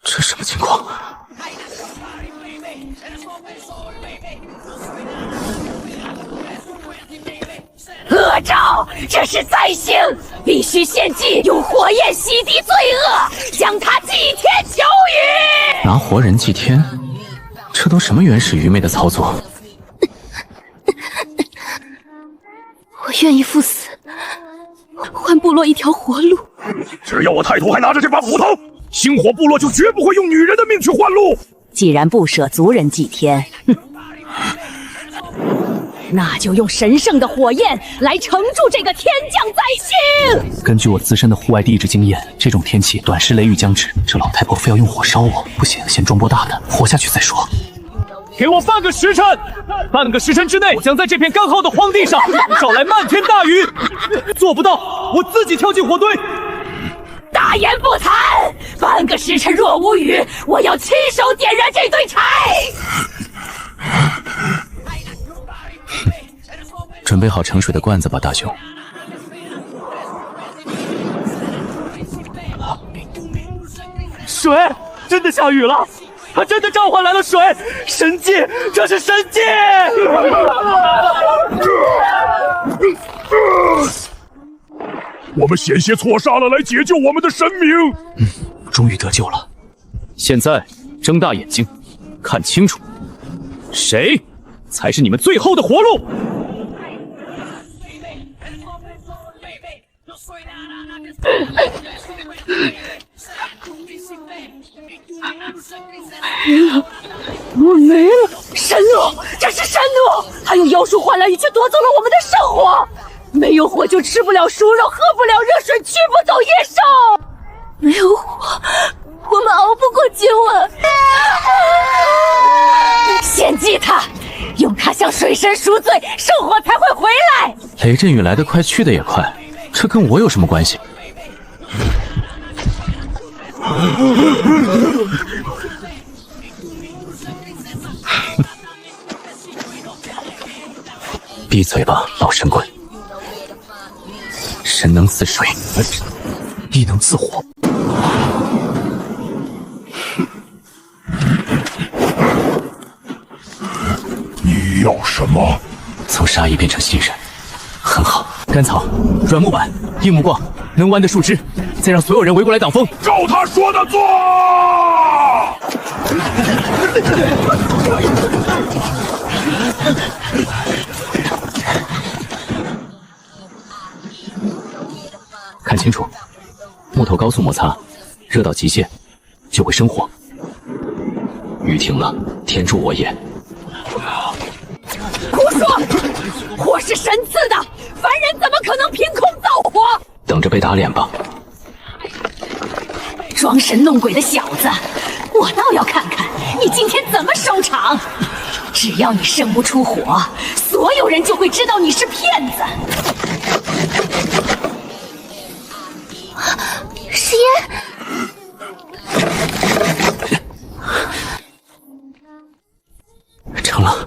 这什么情况？恶兆，这是灾星，必须献祭，用火焰洗涤罪恶，将他祭天求雨。拿活人祭天，这都什么原始愚昧的操作？我愿意赴死，还部落一条活路。只要我太徒还拿着这把斧头，星火部落就绝不会用女人的命去换路。既然不舍族人祭天，那就用神圣的火焰来撑住这个天降灾星。根据我自身的户外地质经验，这种天气短时雷雨将至，这老太婆非要用火烧我，不行，先装波大的，活下去再说。给我半个时辰，半个时辰之内，我将在这片干旱的荒地上找来漫天大雨。做不到，我自己跳进火堆。大言不惭！半个时辰若无雨，我要亲手点燃这堆柴。准备好盛水的罐子吧，大兄。水，真的下雨了，他真的召唤来了水，神迹，这是神迹！我们险些错杀了来解救我们的神明。终于得救了。现在睁大眼睛，看清楚，谁才是你们最后的活路？我没了！神怒！这是神怒！还有妖术换来，已经夺走了我们的生活。没有火就吃不了熟肉，喝不了热水，驱不走野兽。没有火，我们熬不过今晚。献祭他，用他向水神赎罪，圣火才会回来。雷阵雨来得快，去得也快，这跟我有什么关系？闭嘴吧，老神棍！神能赐水，亦能赐火。你要什么？从杀意变成信任，很好。干草、软木板、硬木棍、能弯的树枝，再让所有人围过来挡风。照他说的做。看清楚，木头高速摩擦，热到极限就会生火。雨停了，天助我也！胡说！火是神赐的，凡人怎么可能凭空造火？等着被打脸吧！装神弄鬼的小子，我倒要看看你今天怎么收场！只要你生不出火，所有人就会知道你是骗子。食烟，成了，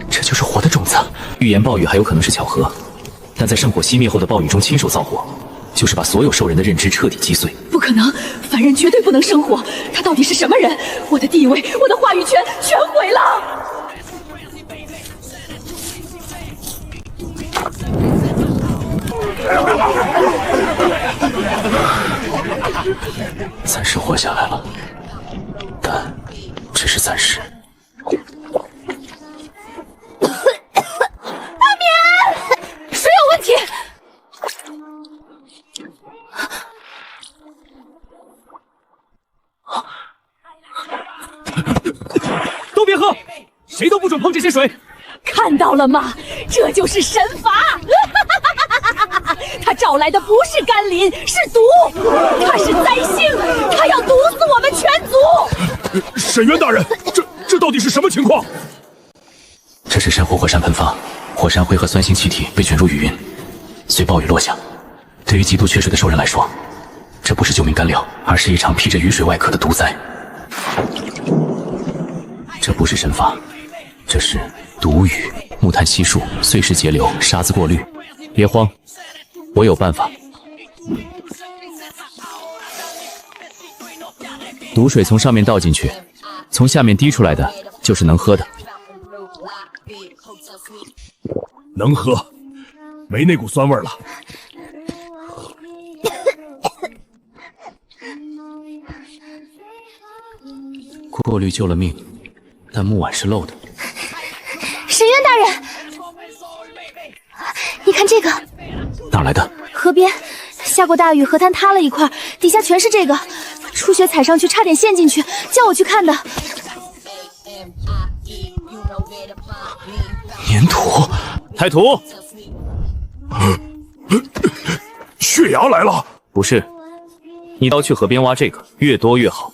这就是火的种子。预言暴雨还有可能是巧合，但在圣火熄灭后的暴雨中亲手造火，就是把所有兽人的认知彻底击碎。不可能，凡人绝对不能生火。他到底是什么人？我的地位，我的话语权全毁了。暂时活下来了，但只是暂时。大免！水有问题。都别喝，谁都不准碰这些水。看到了吗？这就是神罚！他找来的不是甘霖，是毒。他是灾星，他要毒死我们全族。沈渊大人，这到底是什么情况？这是山火火山喷发，火山灰和酸性气体被卷入雨云，随暴雨落下。对于极度缺水的兽人来说，这不是救命干料，而是一场披着雨水外壳的毒灾。这不是神法，这是毒雨。木炭悉数，碎石节流，沙子过滤。别慌，我有办法。毒水从上面倒进去，从下面滴出来的就是能喝的。能喝，没那股酸味了。过滤救了命，但木碗是漏的。沈渊大人，你看这个，哪来的？河边下过大雨，河滩塌了一块，底下全是这个。初雪踩上去，差点陷进去，叫我去看的。粘土，太土，血牙来了！不是，你倒去河边挖这个，越多越好。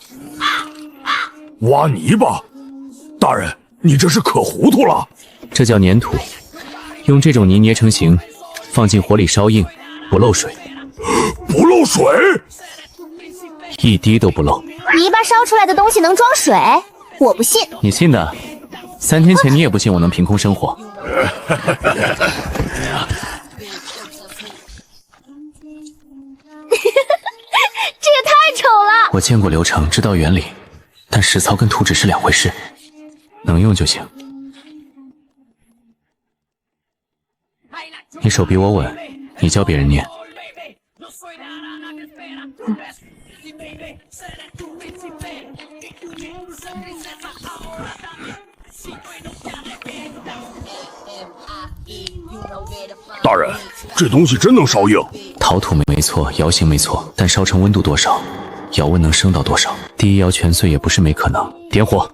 挖泥巴，大人，你这是可糊涂了。这叫粘土，用这种泥捏成形，放进火里烧硬，不漏水。不漏水？一滴都不漏。泥巴烧出来的东西能装水？我不信。你信的？3天前你也不信我能凭空生火。这也太丑了。我见过流程，知道原理，但实操跟图纸是2回事，能用就行。你手比我稳，你教别人念。大人，这东西真能烧硬？陶土没错，窑型没错，但烧成温度多少，窑温能升到多少？第一窑全碎也不是没可能。点火。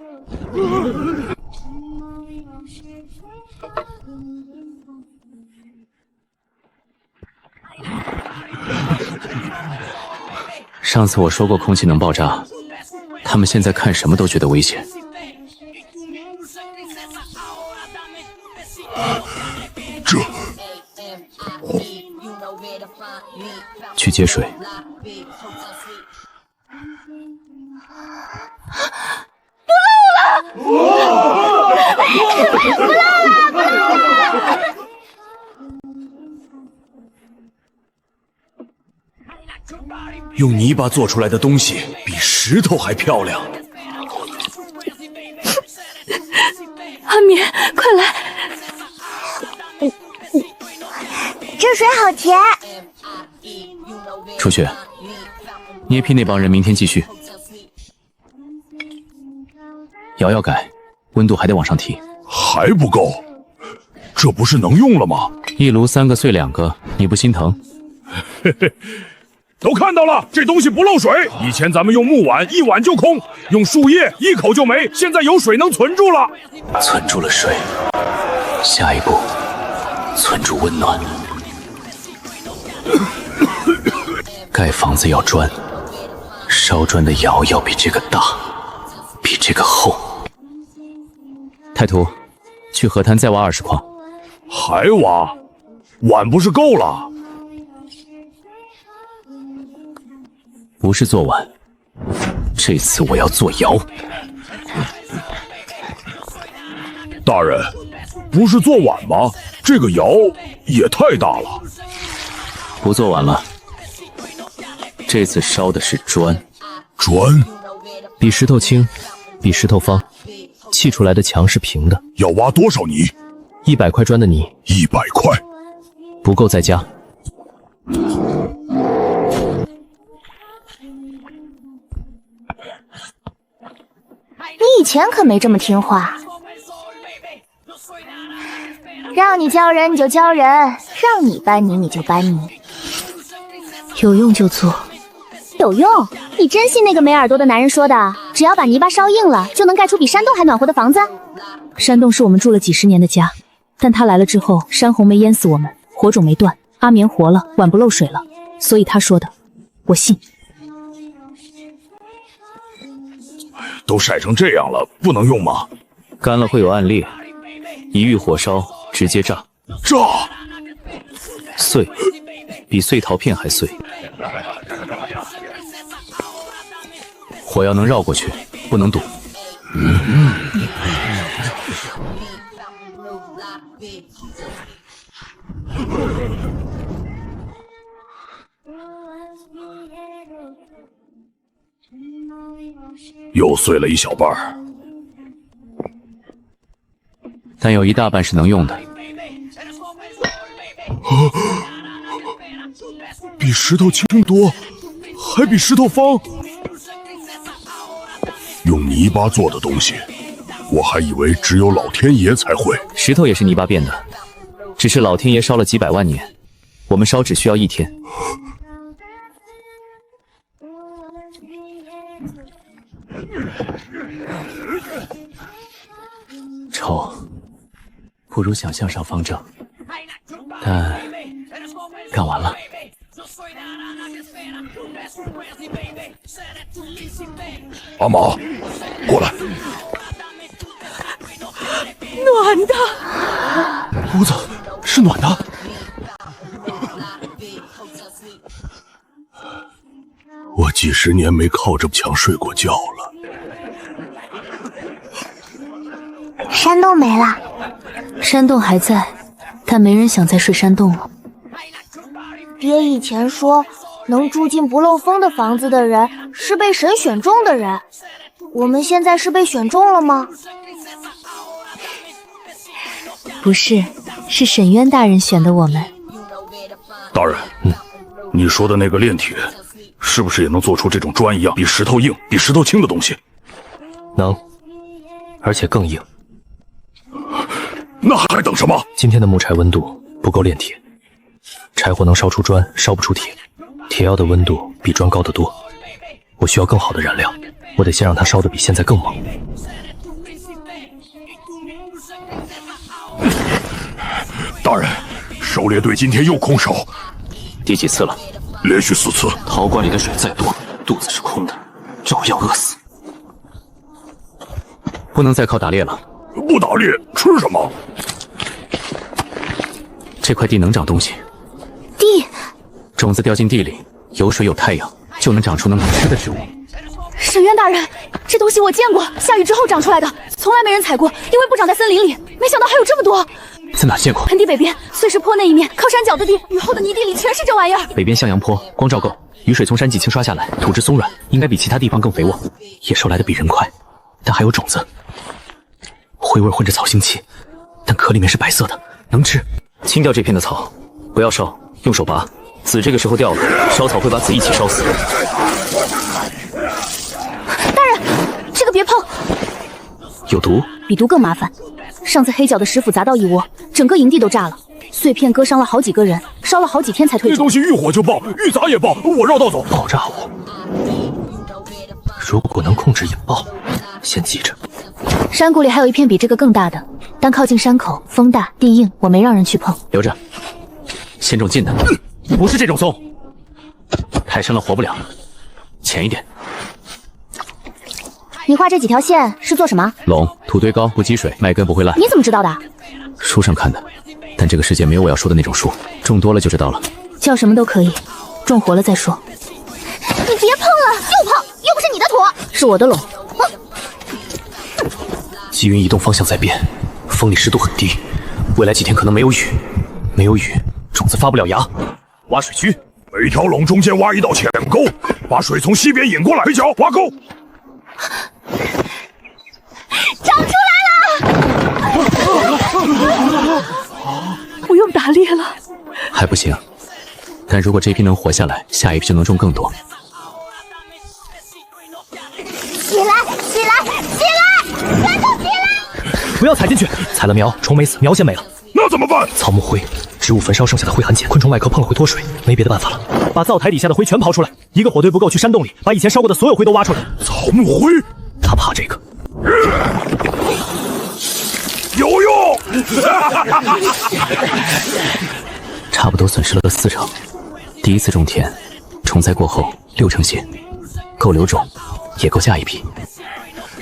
上次我说过空气能爆炸，他们现在看什么都觉得危险。去接水。不漏了！用泥巴做出来的东西比石头还漂亮。阿棉，快来！这水好甜。出去，捏坯那帮人明天继续。窑要改，温度还得往上提。还不够？这不是能用了吗？一炉3个碎2个，你不心疼？嘿嘿。都看到了，这东西不漏水。以前咱们用木碗1碗就空，用树叶1口就没，现在有水能存住了。存住了水，下一步存住温暖。盖房子要砖，烧砖的窑要比这个大，比这个厚。太图，去河滩再挖20筐。还挖？碗不是够了？不是做碗，这次我要做窑。大人，不是做碗吗？这个窑也太大了。不做碗了，这次烧的是砖。砖？比石头轻，比石头方，砌出来的墙是平的。要挖多少泥？100块砖的泥。100块？不够再加。你以前可没这么听话，让你教人你就教人，让你搬泥你就搬泥，有用就做。有用？你真信那个没耳朵的男人说的，只要把泥巴烧硬了，就能盖出比山洞还暖和的房子？山洞是我们住了几10年的家，但他来了之后，山洪没淹死我们，火种没断，阿棉活了，碗不漏水了，所以他说的，我信。都晒成这样了，不能用吗？干了会有暗裂，一遇火烧直接炸。炸？碎，比碎陶片还碎。火药能绕过去，不能堵。又碎了一小半儿，但有一大半是能用的。比石头轻多，还比石头方。用泥巴做的东西，我还以为只有老天爷才会。石头也是泥巴变的，只是老天爷烧了几百万年，我们烧只需要1天。丑，不如想象上方正，但干完了。阿玛，过来。暖的，屋子是暖的。我几十年没靠这墙睡过觉了。山洞没了，山洞还在，但没人想再睡山洞了。爹以前说，能住进不漏风的房子的人是被神选中的人。我们现在是被选中了吗？不是，是沈渊大人选的我们。大人，你说的那个炼铁，是不是也能做出这种砖一样比石头硬、比石头轻的东西？能，而且更硬。那还等什么？今天的木柴温度不够炼铁，柴火能烧出砖，烧不出铁。铁药的温度比砖高得多，我需要更好的燃料，我得先让它烧得比现在更猛。大人，狩猎队今天又空手，第几次了？连续4次。陶罐里的水再多，肚子是空的，照样饿死。不能再靠打猎了。不打猎吃什么？这块地能长东西。地，种子掉进地里，有水有太阳，就能长出能吃的植物。沈渊大人，这东西我见过，下雨之后长出来的，从来没人采过，因为不长在森林里。没想到还有这么多。在哪见过？盆地北边碎石坡那一面，靠山脚的地，雨后的泥地里全是这玩意儿。北边向阳坡，光照够，雨水从山脊轻刷下来，土质松软，应该比其他地方更肥沃。野兽来的比人快，但还有种子，灰味混着草腥气，但壳里面是白色的，能吃。清掉这片的草，不要烧，用手拔。籽这个时候掉了，烧草会把籽一起烧死。大人，这个别碰，有毒？比毒更麻烦。上次黑角的石斧砸到一窝，整个营地都炸了，碎片割伤了好几个人，烧了好几天才退走。这东西遇火就爆，遇砸也爆，我绕道走。爆炸物，如果能控制引爆，先记着。山谷里还有一片比这个更大的，但靠近山口，风大地硬，我没让人去碰。留着，先种近的，不是这种松，太深了活不了，浅一点。你画这几条线是做什么？垄，土堆高不积水，麦根不会烂。你怎么知道的？书上看的，但这个世界没有我要说的那种树，种多了就知道了。叫什么都可以，种活了再说。你别碰了，又碰，又不是你的土，是我的垄。积云移动方向在变，风里湿度很低，未来几天可能没有雨，没有雨，种子发不了芽。挖水区，每条垄中间挖一道浅沟，把水从西边引过来。黑角挖沟。长出来了！不用打猎了，还不行，但如果这批能活下来，下一批就能种更多。起来，起来，起来！全都起来！不要踩进去，踩了苗，虫没死，苗先没了。那怎么办？草木灰，植物焚烧剩下的灰很碱，昆虫外壳碰了会脱水，没别的办法了。把灶台底下的灰全刨出来，一个火堆不够，去山洞里把以前烧过的所有灰都挖出来。草木灰，他怕这个。有用！差不多损失了40%。第一次种田，虫灾过后6成血，够留种，也够下一批。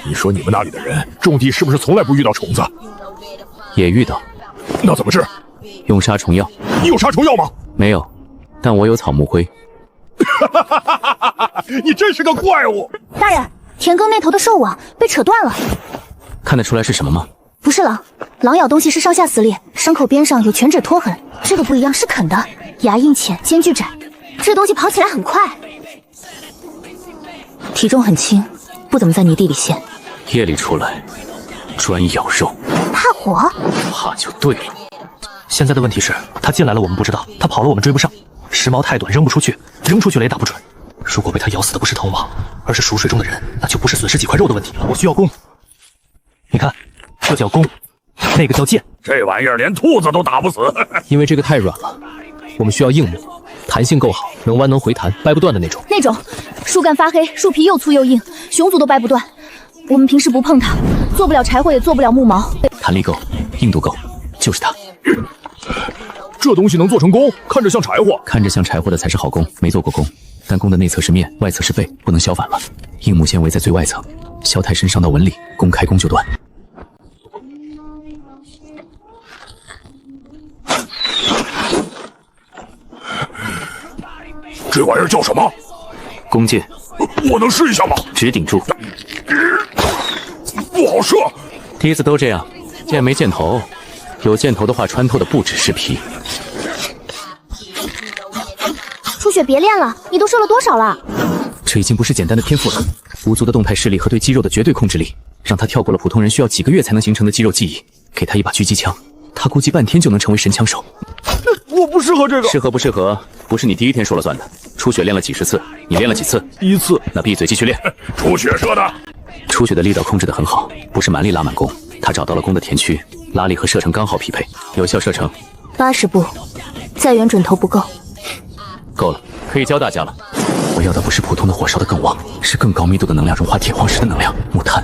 你说你们那里的人种地是不是从来不遇到虫子？也遇到。那怎么治？用杀虫药。你有杀虫药吗？没有，但我有草木灰。你真是个怪物！大人，田埂那头的兽网被扯断了。看得出来是什么吗？不是狼，狼咬东西是上下撕裂，伤口边上有拳指拖痕。这个不一样，是啃的，牙印浅，间距窄。这东西跑起来很快，体重很轻，不怎么在泥地里现。夜里出来，专咬肉，怕火？怕就对了。现在的问题是，他进来了我们不知道，他跑了我们追不上，时髦太短扔不出去，扔出去了也打不准。如果被他咬死的不是藤王，而是熟睡中的人，那就不是损失几块肉的问题了。我需要弓，你看，这叫弓，那个叫箭。这玩意儿连兔子都打不死。因为这个太软了，我们需要硬木，弹性够好，能弯能回弹，掰不断的那种。那种树干发黑，树皮又粗又硬，熊族都掰不断。我们平时不碰它，做不了柴火，也做不了木矛。弹力够，硬度够，就是它。这东西能做成弓，看着像柴火。看着像柴火的才是好弓，没做过弓。但弓的内侧是面，外侧是背，不能削反了。硬木纤维在最外层，削太深伤到纹理，弓开弓就断。这玩意儿叫什么？弓箭。我能试一下吗？直顶住。不好射。梯子都这样，箭没箭头，有箭头的话穿透的不只是皮。初雪别练了，你都射了多少了？这已经不是简单的天赋了，无足的动态视力和对肌肉的绝对控制力，让他跳过了普通人需要几个月才能形成的肌肉记忆。给他一把狙击枪，他估计半天就能成为神枪手。我不适合这个。适合不适合，不是你第一天说了算的。初雪练了几十次，你练了几次？1次。那闭嘴继续练。初雪射的。初雪的力道控制得很好，不是满力拉满弓，他找到了弓的田区，拉力和射程刚好匹配，有效射程80步，再远准头不够。够了，可以教大家了。我要的不是普通的火烧得更旺，是更高密度的能量融化铁矿石的能量。木炭，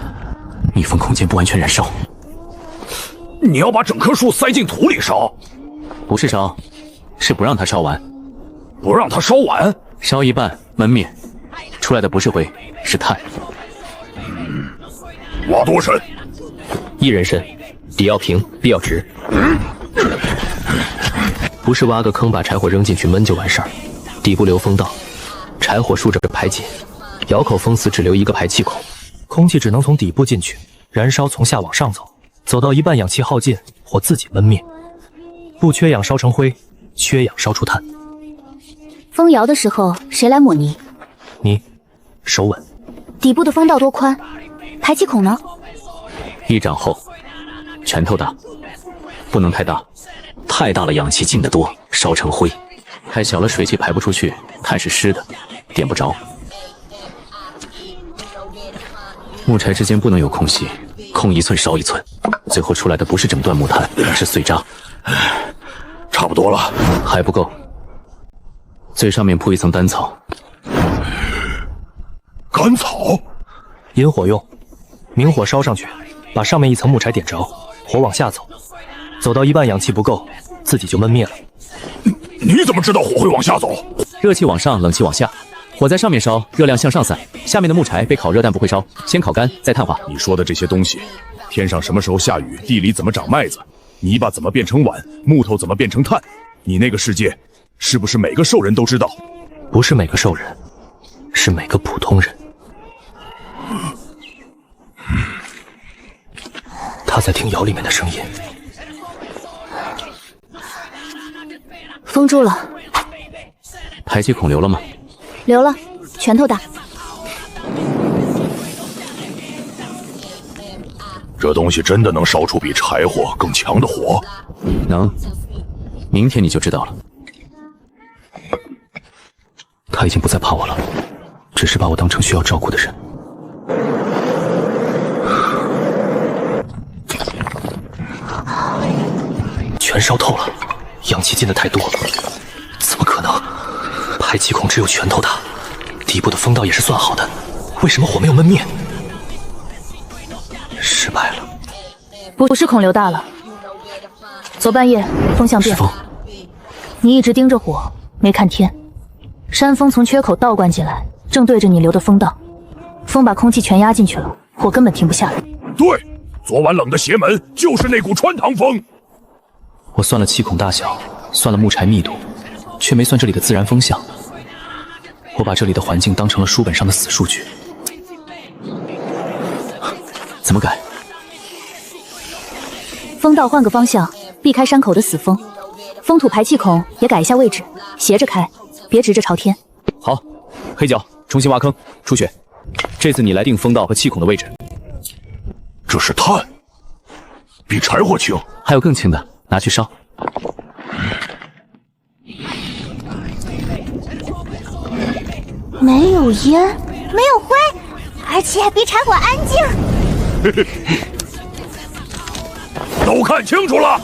密封空间不完全燃烧。你要把整棵树塞进土里烧？不是烧，是不让它烧完。不让它烧完？烧一半焖灭，出来的不是灰，是碳。挖多深？1人深，底要平，壁要直。不是挖个坑把柴火扔进去焖就完事儿，底部留风道，柴火竖着排解，窑口封死只留一个排气孔，空气只能从底部进去，燃烧从下往上走，走到一半氧气耗尽，火自己焖灭。不缺氧烧成灰，缺氧烧出碳。封窑的时候谁来抹泥？你，手稳。底部的风道多宽？排气孔呢？1掌厚，拳头大，不能太大，太大了氧气进得多，烧成灰；太小了水气排不出去，碳是湿的，点不着。木柴之间不能有空隙，空1寸烧1寸，最后出来的不是整段木炭，而是碎渣。差不多了，还不够，最上面铺一层干草。干草？引火用，明火烧上去，把上面一层木柴点着，火往下走，走到一半氧气不够，自己就焖灭了。你怎么知道火会往下走？热气往上，冷气往下，火在上面烧，热量向上散，下面的木柴被烤热但不会烧，先烤干再碳化。你说的这些东西，天上什么时候下雨，地里怎么长麦子，泥巴怎么变成碗，木头怎么变成炭，你那个世界是不是每个兽人都知道？不是每个兽人，是每个普通人。他在听窑里面的声音。封住了。排气孔留了吗？留了，拳头大。这东西真的能烧出比柴火更强的火？能，明天你就知道了。他已经不再怕我了，只是把我当成需要照顾的人。全烧透了，氧气进的太多了，怎么可能？排气孔只有拳头大，底部的风道也是算好的，为什么火没有焖灭？失败了。不是孔留大了，昨半夜风向变了，你一直盯着火，没看天，山风从缺口倒灌进来，正对着你留的风道，风把空气全压进去了，火根本停不下来。对，昨晚冷的邪门就是那股穿堂风。我算了气孔大小，算了木柴密度，却没算这里的自然风向。我把这里的环境当成了书本上的死数据。怎么改？风道换个方向，避开山口的死风。风土排气孔也改一下位置，斜着开，别直着朝天。好，黑角重新挖坑。初雪，这次你来定风道和气孔的位置。这是碳，比柴火轻。还有更轻的，拿去烧。没有烟，没有灰，而且比柴火安静。都看清楚了，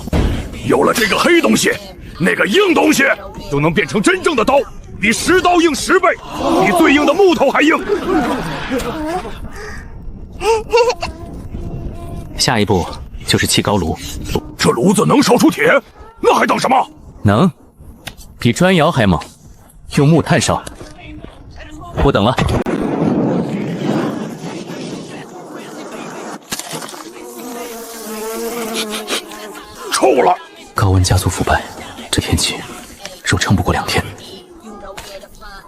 有了这个黑东西，那个硬东西就能变成真正的刀，比石刀硬10倍，比最硬的木头还硬。下一步就是砌高炉。这炉子能烧出铁，那还等什么？能，比砖窑还猛，用木炭烧。不等了。臭了！高温加速腐败，这天气肉撑不过2天。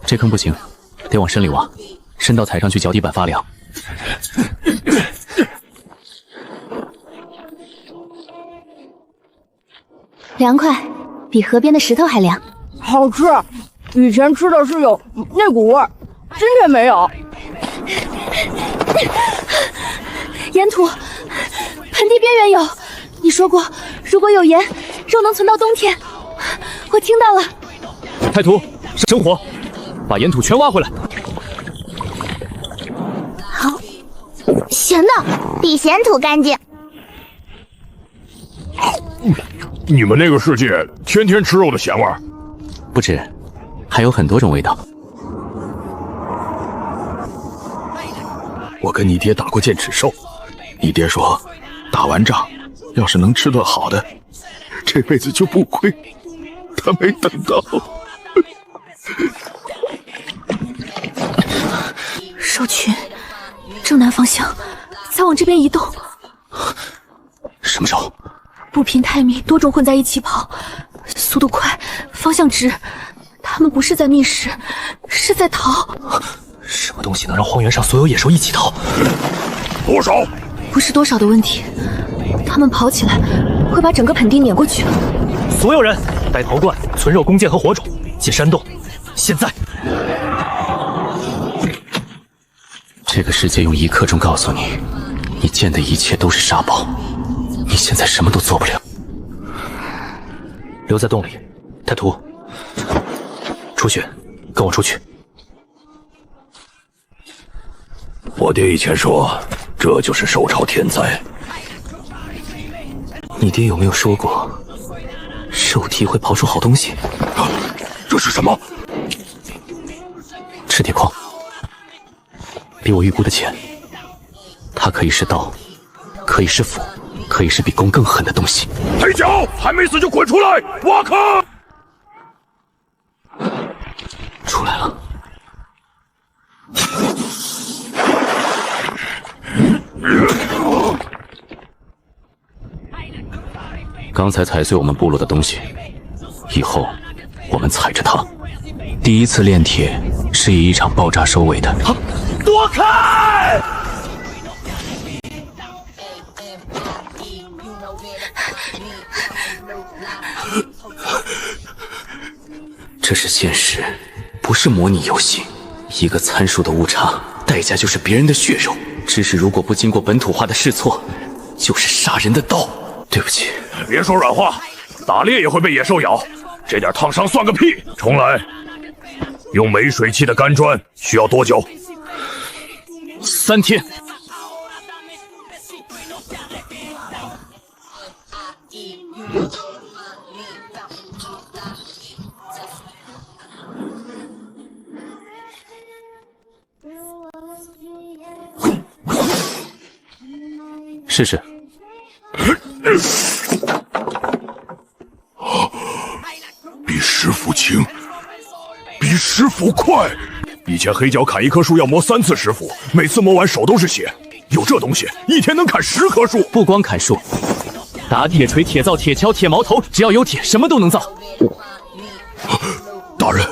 这坑不行，得往深里挖，深到踩上去脚底板发凉。凉快，比河边的石头还凉。好吃，以前吃的是有那股味儿，今天没有。盐土，盆地边缘有。你说过，如果有盐，肉能存到冬天。我听到了。太图，生火，把盐土全挖回来。好，咸的比咸土干净。你们那个世界天天吃肉的咸味儿？不止，还有很多种味道。我跟你爹打过剑齿兽，你爹说，打完仗要是能吃顿好的，这辈子就不亏。他没等到。兽群，正南方向，再往这边移动。什么兽？不平太密，多种混在一起跑，速度快，方向直。他们不是在觅食，是在逃。什么东西能让荒原上所有野兽一起逃？多少？不是多少的问题，他们跑起来会把整个盆地碾过去。所有人带陶罐、存肉弓箭和火种，进山洞。现在！这个世界用1刻钟告诉你，你见的一切都是沙包，你现在什么都做不了。留在洞里，太图，初雪，跟我出去。我爹以前说，这就是兽潮天灾。你爹有没有说过，兽体会刨出好东西？这是什么？赤铁矿，比我预估的浅。它可以是刀，可以是斧，可以是比弓更狠的东西。黑脚还没死就滚出来，挖坑！出来了。刚才踩碎我们部落的东西，以后我们踩着它。第一次炼铁是以一场爆炸收尾的。躲开！这是现实，不是模拟游戏。一个参数的误差，代价就是别人的血肉。知识如果不经过本土化的试错，就是杀人的刀。对不起。别说软话，打猎也会被野兽咬，这点烫伤算个屁！重来。用没水汽的干砖需要多久？3天。试试。比石斧轻，比石斧快。以前黑角砍一棵树要磨3次石斧，每次磨完手都是血。有这东西，一天能砍10棵树。不光砍树，打铁锤、铁灶、铁锹、铁矛头，只要有铁，什么都能造。大人，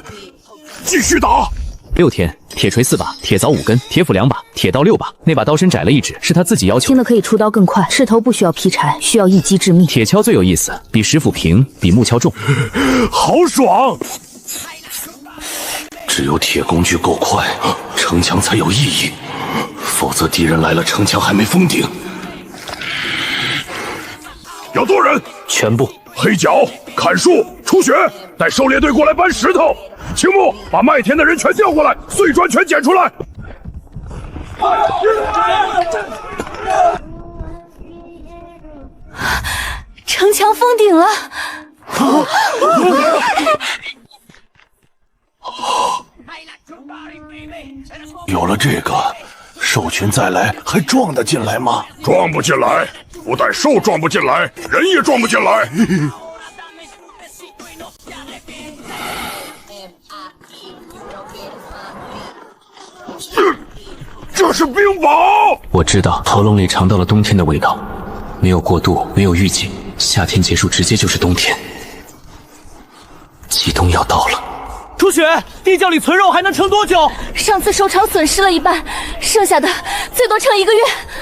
继续打。 6天铁锤4把，铁凿5根，铁斧2把，铁刀6把。那把刀身窄了1指，是他自己要求。轻的可以出刀更快，斥头不需要劈柴，需要一击致命。铁锹最有意思，比石斧平，比木锹重。好爽！只有铁工具够快，城墙才有意义，否则敌人来了，城墙还没封顶。要多人，全部。黑脚、砍树、出血，带狩猎队过来搬石头。青木，把麦田的人全调过来，碎砖全捡出来。城墙封顶了。有了这个，兽群再来还撞得进来吗？撞不进来，不但兽撞不进来，人也撞不进来。这是冰雹！我知道，喉咙里尝到了冬天的味道，没有过渡，没有预警，夏天结束直接就是冬天，季冬要到了。初雪，地窖里存肉还能撑多久？上次收场损失了一半，剩下的最多撑1个月。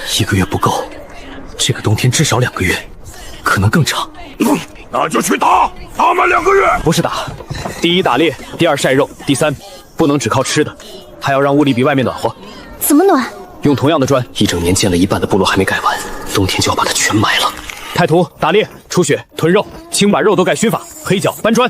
1个月不够，这个冬天至少2个月，可能更长。那就去打，打满2个月。不是打，第一打猎，第二晒肉，第三不能只靠吃的，还要让屋里比外面暖和。怎么暖？用同样的砖，一整年建了一半的部落还没盖完，冬天就要把它全埋了。太图打猎，初雪囤肉，请把肉都盖熏法，黑脚搬砖。